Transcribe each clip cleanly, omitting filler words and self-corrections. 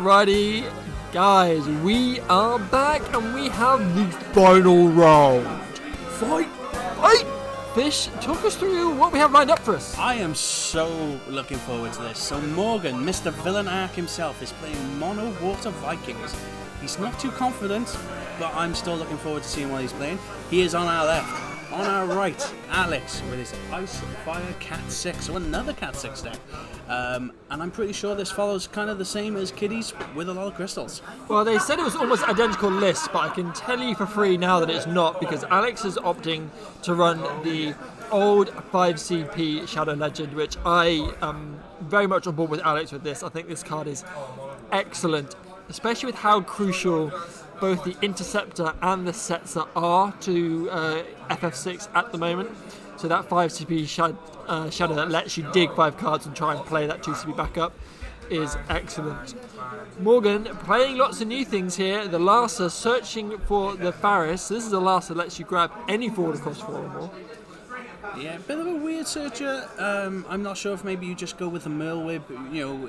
Alrighty, guys, we are back and we have the final round. Fight! Fish, talk us through what we have lined up for us. I am so looking forward to this. So Morgan, Mr. Villain Arc himself, is playing Mono Water Vikings. He's not too confident, but I'm still looking forward to seeing what he's playing. He is on our left. On our right, Alex with his Ice Fire Cat 6, so another Cat 6 deck. And I'm pretty sure this follows kind of the same as Kitty's with a lot of crystals. Well, they said it was almost identical lists, but I can tell you for free now that it's not, because Alex is opting to run the old 5CP Shadow Legend, which I am very much on board with Alex with this. I think this card is excellent, especially with how crucial both the Interceptor and the Setzer are to FF6 at the moment. So that 5CP Shadow that lets you dig 5 cards and try and play that 2CP backup is excellent. Morgan playing lots of new things here. The Larsa searching for the Faris. This is a Larsa that lets you grab any forward across 4 or more. Yeah, a bit of a weird searcher. I'm not sure if maybe you just go with the Merle Whip,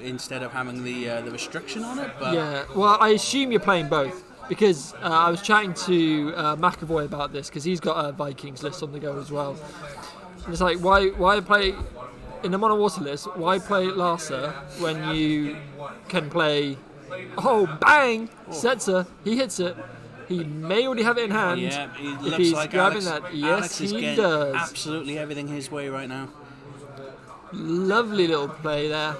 instead of having the restriction on it. But yeah, well, I assume you're playing both. Because I was chatting to McAvoy about this, because he's got a Vikings list on the go as well. And it's like, why play in the Mono Water list? Why play Larsa when you can play? Oh, bang! Setzer, he hits it. He may already have it in hand. Yeah, he if looks he's like grabbing Alex, that. Yes, Alex is he getting does. absolutely everything his way right now. Lovely little play there.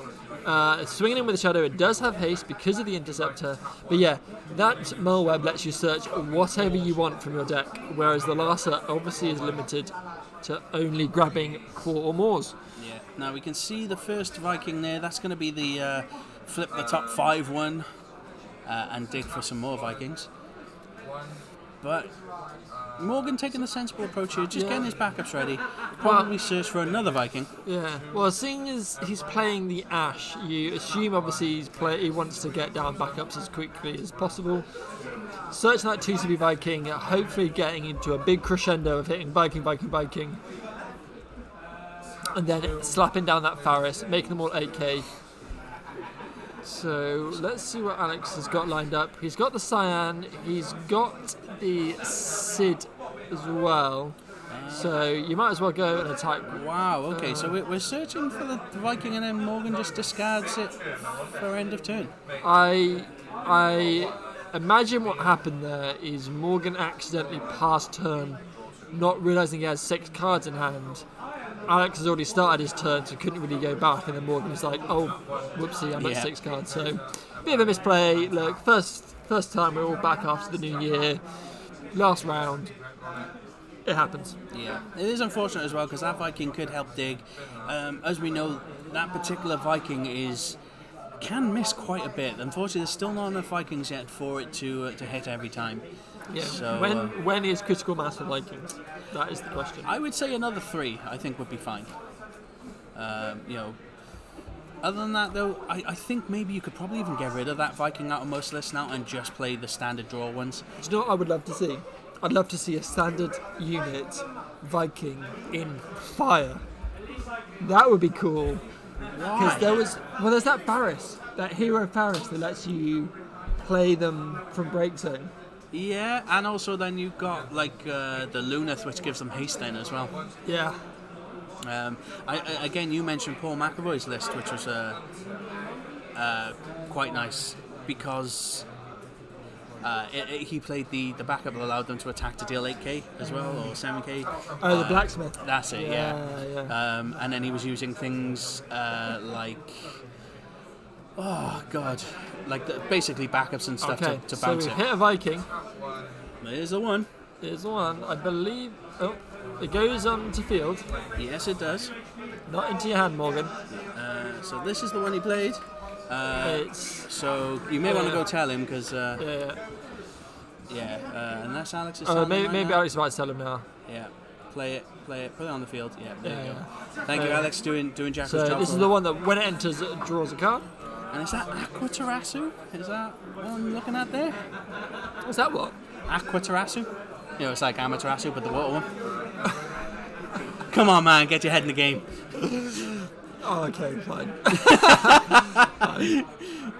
Swinging in with the Shadow, it does have haste because of the Interceptor, but yeah, that Merleweb lets you search whatever you want from your deck, whereas the Larsa obviously is limited to only grabbing 4 or mores. Yeah, now we can see the first Viking there. That's going to be the flip the top 5 one and dig for some more Vikings. But Morgan taking the sensible approach here, just getting his backups ready. Probably search for another Viking. Yeah, well, seeing as he's playing the Ash, you assume obviously he wants to get down backups as quickly as possible. Searching that 2CP Viking, hopefully getting into a big crescendo of hitting Viking, and then slapping down that Faris, making them all 8k. So let's see what Alex has got lined up. He's got the Cyan, he's got the Sid as well. So you might as well go and attack. Wow, okay, so we're searching for the Viking and then Morgan just discards it for end of turn. I imagine what happened there is Morgan accidentally passed turn, not realising he has 6 cards in hand. Alex has already started his turn, so couldn't really go back, and then Morgan was like, oh, whoopsie, I'm at 6 cards. So, bit of a misplay. Look, first time we're all back after the new year. Last round. It happens. Yeah, it is unfortunate as well, because that Viking could help dig. As we know, that particular Viking can miss quite a bit. Unfortunately, there's still not enough Vikings yet for it to hit every time. Yeah. So, when is critical mass for Vikings? That is the question. I would say another 3, I think, would be fine. Other than that, though, I think maybe you could probably even get rid of that Viking out of most lists now and just play the standard draw ones. Do you know what I would love to see? I'd love to see a standard unit Viking in fire. That would be cool. Why? Because there's that Faris, that hero Faris that lets you play them from break zone. Yeah, and also then you've got like the Luneth, which gives them haste then as well. Yeah. Again, you mentioned Paul McAvoy's list, which was quite nice because he played the backup that allowed them to attack to deal 8k as well, or 7k. Oh, the blacksmith. That's it, yeah. And then he was using things like, oh god, like basically backups and stuff to bounce so we it. hit a Viking. There's the one. There's the one. I believe. Oh, it goes onto field. Yes, it does. Not into your hand, Morgan. So this is the one he played. So you may want to go tell him because. Unless Alex is. Maybe Alex might tell him now. Yeah. Play it, put it on the field. Yeah, there you go. Thank you, Alex, doing Jackal's job. So this is the one that when it enters, it draws a card. And is that Aquatarasu? Is that what I'm looking at there? Is that what? Aquatarasu? It's like Amaterasu, but the water one. Come on, man, get your head in the game. Oh, okay, fine.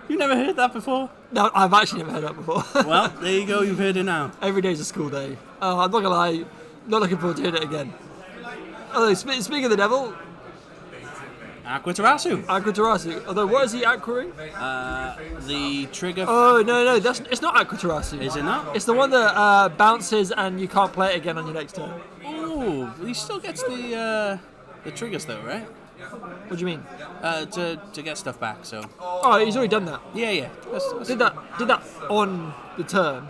You never heard that before? No, I've actually never heard that before. Well, there you go. You've heard it now. Every day's a school day. I'm not gonna lie, not looking forward to hearing it again. Although, speaking of the devil, Aquatarasu. Although, what is he aquaring? The trigger. Oh, no, it's not Aquatarasu. Is it not? It's the one that bounces and you can't play it again on your next turn. Oh, he still gets the triggers though, right? What do you mean? To get stuff back. So. Oh, he's already done that. Yeah. Did that on the turn.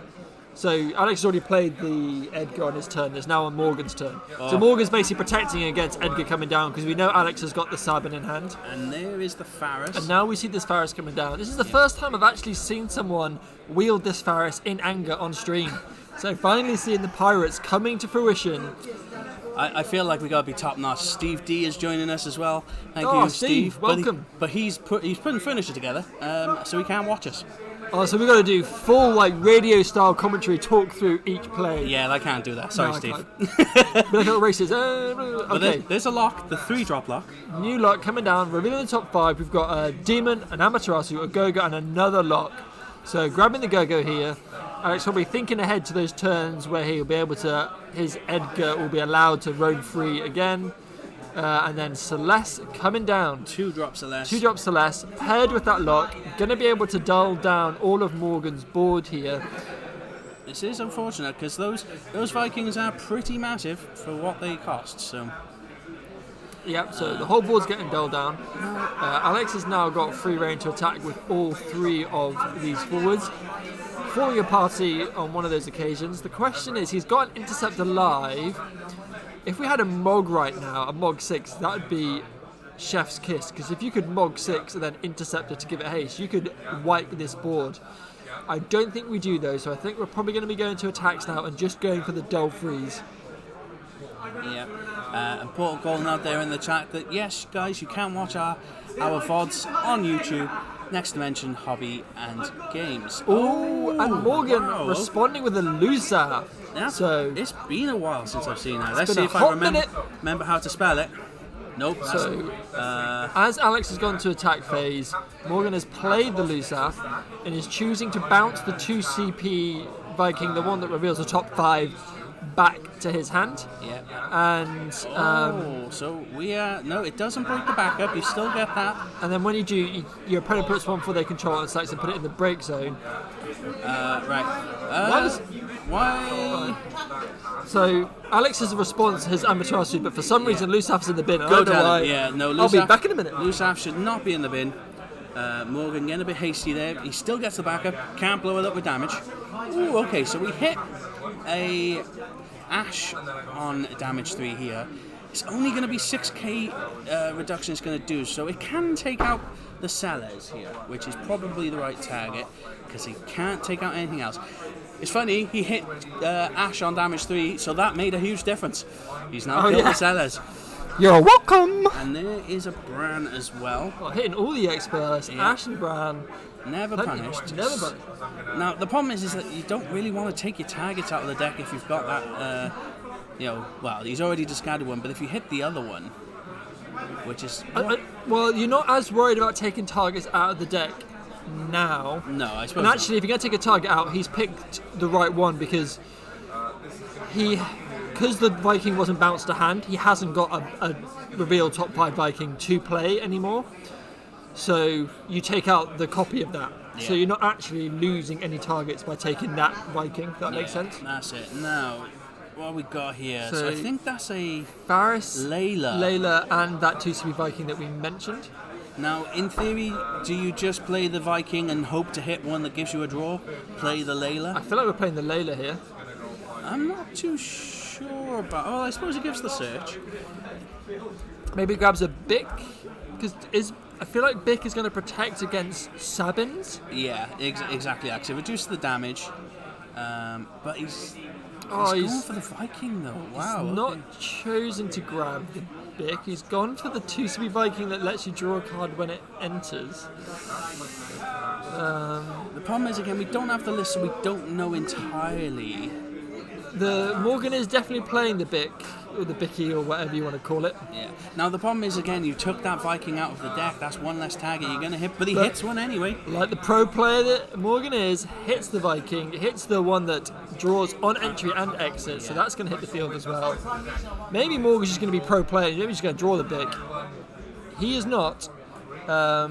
So Alex has already played the Edgar on his turn. It's now on Morgan's turn. So Morgan's basically protecting against Edgar coming down because we know Alex has got the Sabin in hand. And there is the Faris. And now we see this Faris coming down. This is the first time I've actually seen someone wield this Faris in anger on stream. So finally seeing the Pirates coming to fruition. I feel like we gotta be top notch. Steve D is joining us as well. Thank you, Steve. Welcome. But he's putting furniture together, so he can't watch us. Oh, so we've got to do full radio style commentary, talk through each play. Yeah, I can't do that. Sorry, Steve. But look at the races. Okay. There's a lock, the 3-drop lock. New lock coming down, revealing the top 5. We've got a Demon, an Amaterasu, a Go-Go, and another lock. So grabbing the Go-Go here. Alex will be thinking ahead to those turns where he'll be able to, his Edgar will be allowed to roam free again. And then Celeste coming down. 2-drop Celeste. 2-drop Celeste, paired with that lock. Going to be able to dull down all of Morgan's board here. This is unfortunate because those Vikings are pretty massive for what they cost. So. Yep, so the whole board's getting dulled down. Alex has now got free reign to attack with all 3 of these forwards. For your party on one of those occasions. The question is, he's got an Interceptor live. If we had a Mog right now, a Mog 6, that would be chef's kiss. Because if you could Mog 6 and then Interceptor to give it haste, you could wipe this board. I don't think we do though, so I think we're probably going to be going to attacks now and just going for the dull freeze. Yeah, and Portal Golden out there in the chat that yes, guys, you can watch our VODs on YouTube. Next Dimension, Hobby and Games. And Morgan responding with a loser. Yeah, so it's been a while since I've seen that. Let's see if I remember how to spell it. Nope. So, as Alex has gone to attack phase, Morgan has played the Lusaf and is choosing to bounce the 2 CP Viking, the one that reveals the top 5, back to his hand. Yeah. And so we no, it doesn't break the backup. You still get that. And then when you do, your opponent puts one for their control and selects to put it in the break zone. Right. Why? So Alex's response has Amaterasu, but for some reason Lusaf's in the bin. Go down. Yeah, no. I'll be back in a minute. Lusaf should not be in the bin. Morgan getting a bit hasty there. He still gets the backup. Can't blow it up with damage. Ooh, okay. So we hit a Ash on damage 3 here. It's only going to be 6k reduction it's going to do, so it can take out the Sellers here, which is probably the right target because he can't take out anything else. It's funny, he hit Ash on damage 3, so that made a huge difference. He's now killed the Sellers. You're welcome! And there is a Bran as well. Hitting all the experts, Ash and Bran. Never punished. Never punished. Now, the problem is that you don't really want to take your targets out of the deck if you've got that, well, he's already discarded one, but if you hit the other one, which is... well, you're not as worried about taking targets out of the deck now. No, I suppose And actually, if you're going to take a target out, he's picked the right one because the Viking wasn't bounced to hand, he hasn't got a reveal top 5 Viking to play anymore. So you take out the copy of that. Yeah. So you're not actually losing any targets by taking that Viking, if that makes sense. That's it. Now, what we got here? So I think that's a Faris, Layla, and that 2CP Viking that we mentioned. Now, in theory, do you just play the Viking and hope to hit one that gives you a draw? Play the Layla? I feel like we're playing the Layla here. I'm not too sure about... Oh, I suppose it gives the search. Maybe it grabs a Bic, because I feel like Bic is going to protect against Sabins. Yeah, exactly. Actually, reduce the damage. But he's going for the Viking though. Wow. He's not chosen to grab the Bic. He's gone for the 2CP Viking that lets you draw a card when it enters. The problem is, again, we don't have the list, so we don't know entirely. The Morgan is definitely playing the Bic. or the Bicky or whatever you want to call it. Yeah. Now the problem is, again, you took that Viking out of the deck. That's one less target you're going to hit, but he hits one anyway. Like the pro player that Morgan is, hits the Viking, hits the one that draws on entry and exit, so that's going to hit the field as well. Maybe Morgan's just going to be pro player, maybe he's just going to draw the Bick. He is not, but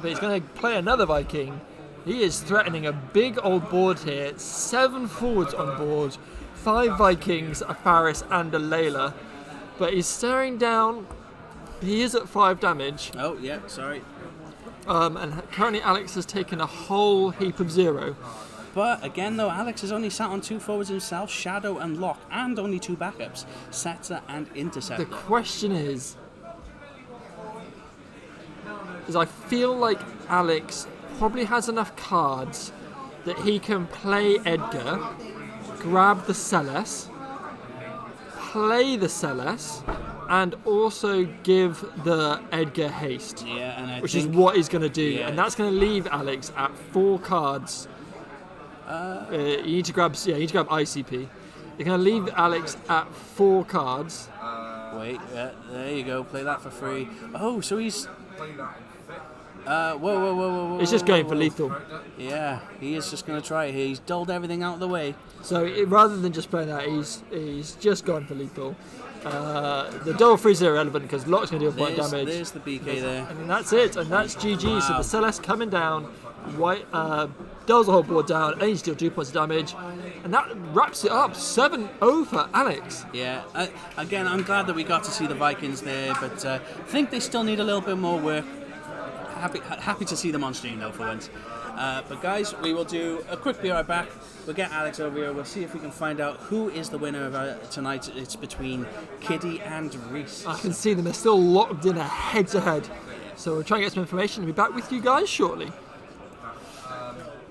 he's going to play another Viking. He is threatening a big old board here, 7 forwards on board, 5 Vikings, a Faris and a Layla. But he's staring down, he is at 5 damage. Oh, yeah, sorry. And currently Alex has taken a whole heap of 0. But again, though, Alex has only sat on 2 forwards himself, Shadow and Lock, and only 2 backups, Setzer and Interceptor. The question is I feel like Alex probably has enough cards that he can play Edgar, grab the Celes, play the Celes, and also give the Edgar haste. Yeah, and which is what he's going to do, and that's going to leave Alex at 4 cards. You need to grab ICP. You're going to leave Alex at 4 cards. Wait, there you go. Play that for free. Oh, so he's. Whoa. It's just going for lethal. Yeah, he is just going to try it here. He's dulled everything out of the way. So rather than just playing that, he's just gone for lethal. The double freeze are irrelevant because Lock's going to do a point of damage. There's the BK there. And that's it, and that's GG. Wow. So the Celeste coming down, White does the whole board down, and he's still 2 points of damage. And that wraps it up, 7-0 for Alex. Yeah, again, I'm glad that we got to see the Vikings there, but I think they still need a little bit more work. Happy to see them on stream though for once. But guys, we will do a quick be right back. We'll get Alex over here. We'll see if we can find out who is the winner of tonight. It's between Kitty and Reese. I can see them. They're still locked in a head-to-head. So we'll try and get some information. We'll be back with you guys shortly.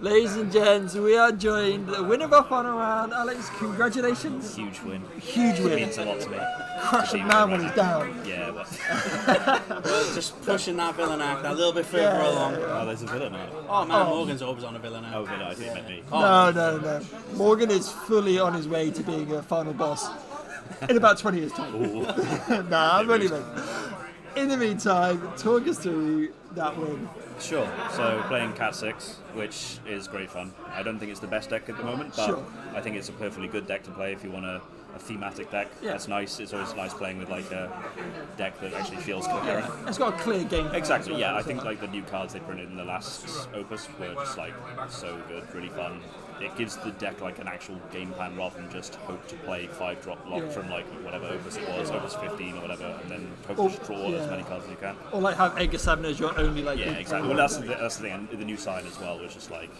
Ladies and gents, we are joined. The winner of our final round. Alex, congratulations. Huge win. Huge win. It means a lot to me. Crush a man when he's down. Yeah, but Well, just pushing that villain act a little bit further along. oh, there's a villain now. Oh man, Morgan's always on a villain act. Oh, villain, I think it meant me. No. Morgan is fully on his way to being a final boss in about 20 years' time. Nah, I'm only like. In the meantime, talk us through that win. Sure. So playing Cat 6, which is great fun. I don't think it's the best deck at the moment, but Sure. I think it's a perfectly good deck to play if you want a thematic deck. Yeah. That's nice. It's always nice playing with like a deck that actually feels coherent. It's got a clear game plan Exactly, as well, yeah. I so think like the new cards they printed in the last Opus were just like so good, really fun. It gives the deck like an actual game plan rather than just hope to play 5-drop lock from like whatever Opus it was, Opus 15 or whatever, and then hope to draw as many cards as you can. Or like have Edgar 7 as your only like. Yeah, big exactly. plan. Well, that's the thing. And the new sign as well was just like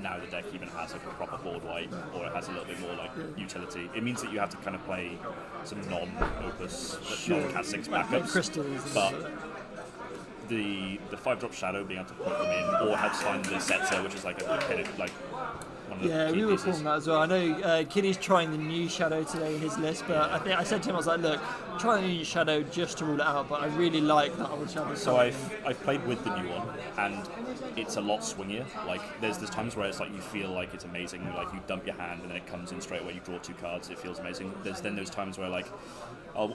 now the deck even has like a proper board wipe, or it has a little bit more like utility. It means that you have to kind of play some non-Opus, non-Cat 6 backups, crystals. but the 5-drop Shadow being able to put them in, or have signed the Setzer, which is like a kind of like one of the Yeah, key we were pieces. calling that as well. I know Kitty's trying the new Shadow today in his list, but I said to him, I was like, look, try the new Shadow just to rule it out, but I really like that old Shadow. So I've played with the new one, and it's a lot swingier. Like there's times where it's like you feel like it's amazing, like you dump your hand and then it comes in straight away. You draw 2 cards, it feels amazing. There's then those times where like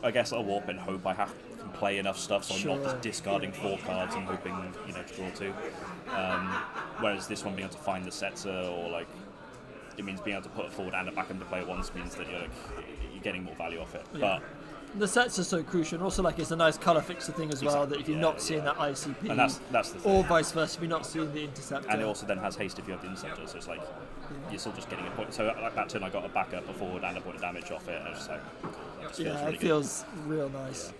I guess I'll warp and hope I have to play enough stuff, so I'm not just discarding 4 cards and hoping to draw 2. Whereas this one being able to find the Setzer or like. It means being able to put a forward and a back into play at once means that you're getting more value off it. Yeah. But the sets are so crucial, and also like it's a nice colour fixer thing as well. That if you're not seeing that ICP, and that's the thing. Or vice versa, if you're not seeing the interceptor. And it also then has haste if you have the interceptor, so it's like you're still just getting a point. So like that turn, I got a backup, a forward, and a point of damage off it, and I was just like, it feels real nice.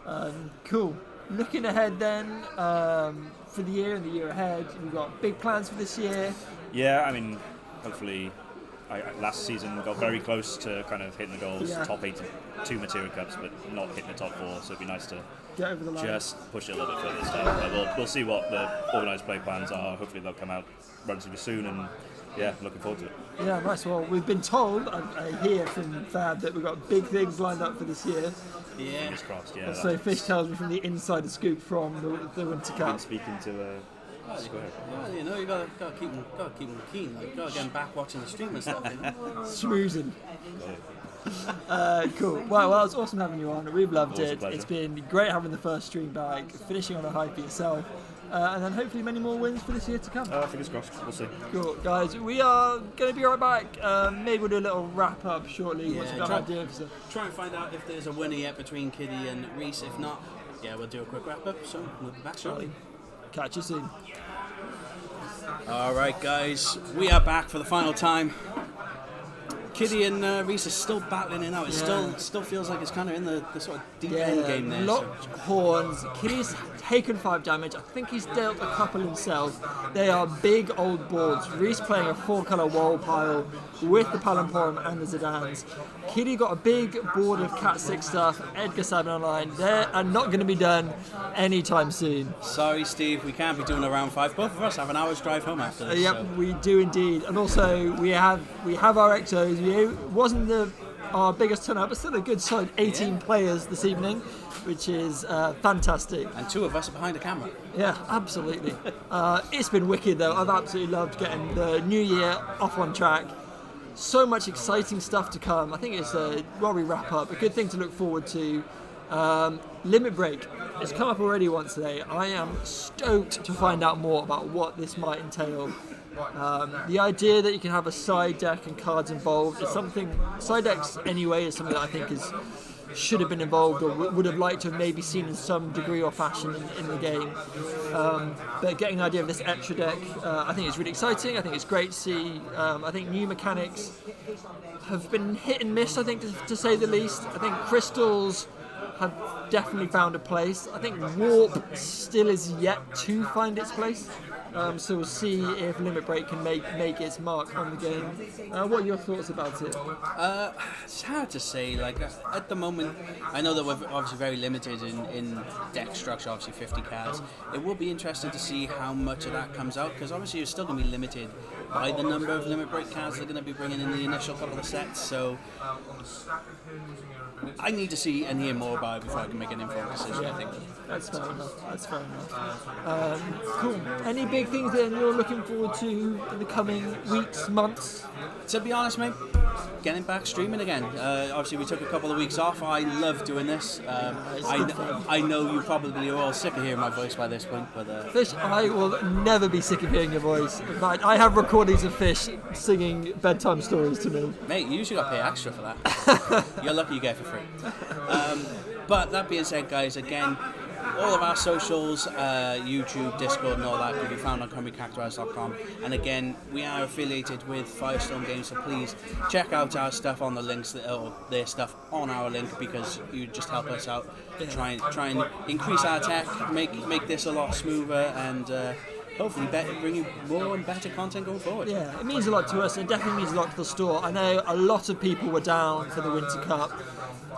Yeah. Cool. Looking ahead then for the year and the year ahead, we've got big plans for this year. Yeah, I mean, hopefully. Last season got very close to kind of hitting the goals, top 82 Material Cups, but not hitting the top 4. So it'd be nice to get over the line. Just push it a little bit further this time. But we'll see what the organised play plans are. Hopefully they'll come out relatively soon, and looking forward to it. Yeah, nice. Well, we've been told, I hear from Fab, that we've got big things lined up for this year. Yeah. Fingers crossed. Yeah. So Fish tells me from the insider scoop from the Winter Cup. Been speaking to. Square. Yeah, you gotta keep them keen. Like, gotta get them back watching the stream and stuff. Schmoozing. Cool. Well, it was awesome having you on. We've loved Always a it. pleasure. It's been great having the first stream back, finishing on a high for yourself, and then hopefully many more wins for this year to come. Fingers crossed. We'll see. Cool, guys. We are going to be right back. Maybe we'll do a little wrap up shortly. Yeah, once we've got an idea of stuff. Try and find out if there's a winner yet between Kitty and Reese. If not, yeah, we'll do a quick wrap up. So we'll be back shortly. Catch you soon. All right, guys, we are back for the final time. Kitty and Reese are still battling it out. It still feels like it's kind of in the sort of deep end game there. Locked horns. Kitty's taken 5 damage. I think he's dealt a couple himself. They are big old boards. Reese playing a 4-colour wall pile with the Palamporum and the Zidans. Kitty got a big board of Cat 6 stuff. Edgar 7 online. They are not going to be done anytime soon. Sorry, Steve, we can't be doing a round 5. Both of us have an hour's drive home after this. Yep, so. we do indeed. And also we have our Exos. It wasn't our biggest turnout, but still a good solid 18 players this evening, which is fantastic. And 2 of us are behind the camera. Yeah, absolutely. It's been wicked though. I've absolutely loved getting the new year off on track. So much exciting stuff to come. I think it's while we wrap up, a good thing to look forward to. Limit Break. It's come up already once today. I am stoked to find out more about what this might entail. The idea that you can have a side deck and cards involved is something. Side decks anyway is something that I think should have been involved or would have liked to have maybe seen in some degree or fashion in the game. But getting an idea of this extra deck, I think it's really exciting. I think it's great to see. I think new mechanics have been hit and miss, I think, to say the least. I think crystals have definitely found a place. I think Warp still is yet to find its place. So we'll see if Limit Break can make its mark on the game. What are your thoughts about it? It's hard to say. Like at the moment, I know that we're obviously very limited in deck structure. Obviously, 50 cards. It will be interesting to see how much of that comes out because obviously you're still going to be limited by the number of Limit Break cards they're going to be bringing in the initial couple of sets. So I need to see and hear more about it before I can make an informed decision. I think that's fair enough. Cool. Any big things that you're looking forward to in the coming weeks, months? To be honest, mate, getting back streaming again. Obviously, we took a couple of weeks off. I love doing this. I know you probably are all sick of hearing my voice by this point, but Fish, I will never be sick of hearing your voice. In fact, I have recordings of Fish singing bedtime stories to me. mate, you usually got to pay extra for that. You're lucky you get it for free. But that being said, guys, again, all of our socials, YouTube, Discord and all that can be found on CymruCactuars.com. And again, we are affiliated with Firestone Games, so please check out our stuff on the links, or their stuff on our link, because you just help us out to try and increase our tech, make this a lot smoother, and hopefully bring you more and better content going forward. Yeah, it means a lot to us. It definitely means a lot to the store. I know a lot of people were down for the Winter Cup.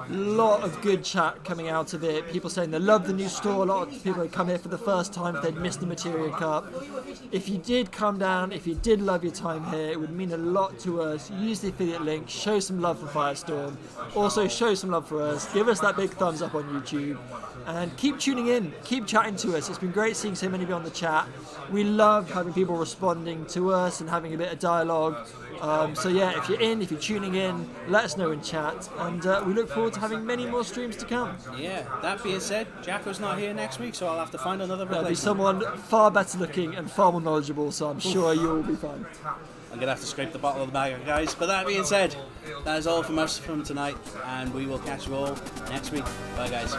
A lot of good chat coming out of it. People saying they love the new store. A lot of people had come here for the first time if they'd missed the Materia Cup. If you did come down, if you did love your time here, it would mean a lot to us. Use the affiliate link, show some love for Firestorm. Also show some love for us. Give us that big thumbs up on YouTube. And keep tuning in, keep chatting to us. It's been great seeing so many of you on the chat. We love having people responding to us and having a bit of dialogue. So yeah, if you're tuning in, let us know in chat. And we look forward to having many more streams to come. Yeah, that being said, Jacko's not here next week, so I'll have to find another There'll be replacement. someone far better looking and far more knowledgeable, so I'm sure you'll be fine. I'm going to have to scrape the bottom of the bag, guys. But that being said, that is all from us from tonight, and we will catch you all next week. Bye, guys.